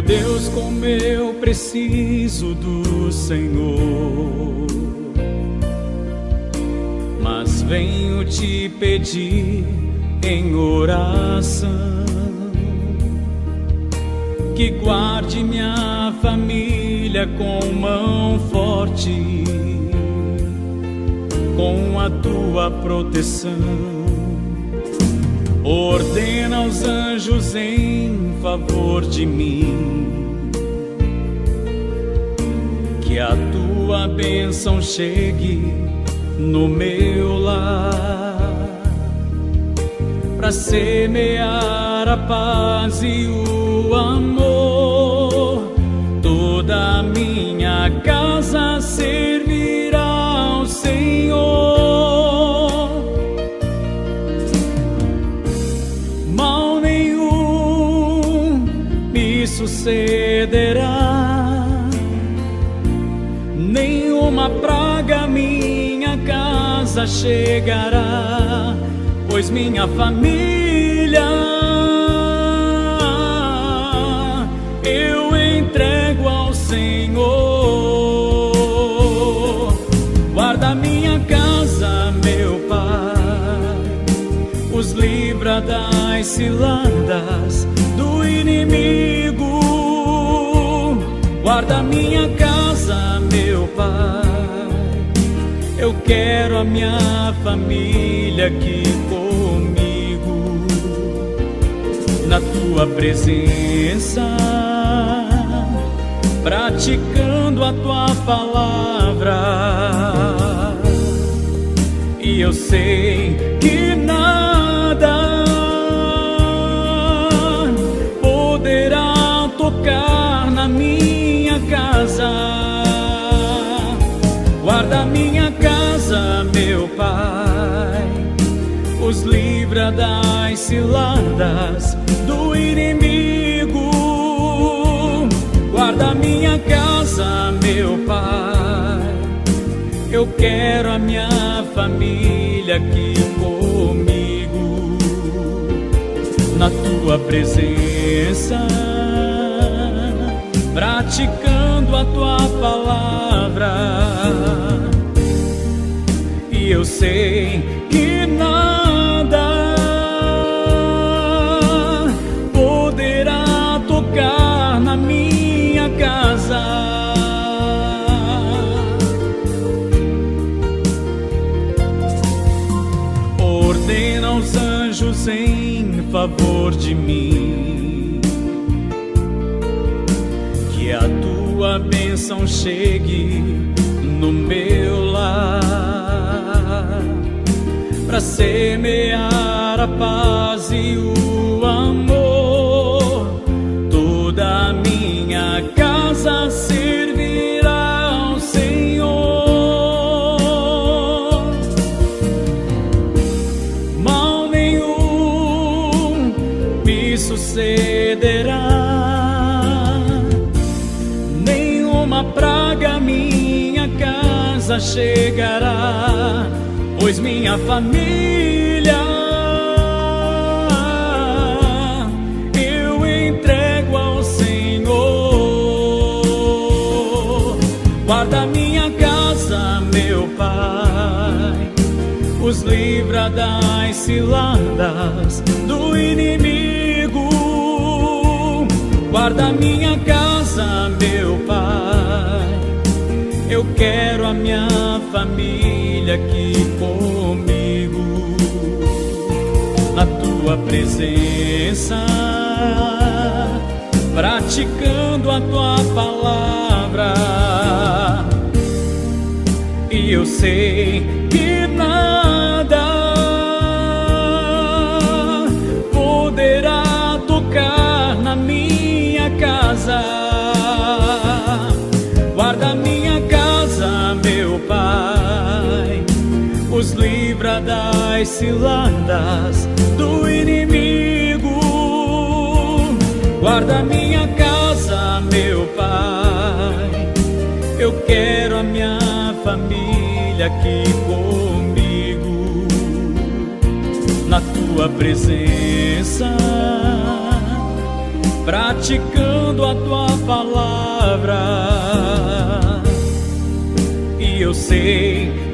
Deus, como eu preciso do Senhor, mas venho te pedir em oração que guarde minha família com mão forte, com a tua proteção. Ordena os anjos em favor de mim, que a tua bênção chegue no meu lar, para semear a paz e o amor. Toda a minha casa servirá ao Senhor. Mal nenhum me sucederá, nenhuma praga minha casa chegará, pois minha família eu entrego ao Senhor. Guarda minha casa, meu Pai, os livra das ciladas do inimigo. Guarda minha casa, meu Pai, eu quero a minha família aqui comigo, na tua presença, praticando a tua palavra. E eu sei que nada poderá tocar na minha casa. Guarda minha casa, meu Pai, os livra das ciladas do inimigo. Guarda minha casa, meu Pai, eu quero a minha família aqui comigo, na tua presença, praticando a tua palavra. E eu sei que nada poderá tocar na minha casa. Ordena os anjos em favor de mim, que a tua bênção chegue no meu lar, para semear a paz e o amor. Toda a minha casa servirá ao Senhor. Mal nenhum me sucederá, nenhuma praga minha casa chegará, pois minha família eu entrego ao Senhor. Guarda minha casa, meu Pai, os livra das ciladas do inimigo. Guarda minha casa, meu Pai, eu quero a minha família aqui comigo, na tua presença, praticando a tua palavra. E eu sei que nada poderá tocar na minha casa. Guarda minha casa, meu Pai, os livra das ciladas do inimigo. Guarda minha casa, meu Pai, eu quero a minha família aqui comigo, na tua presença, praticando a tua palavra. E eu sei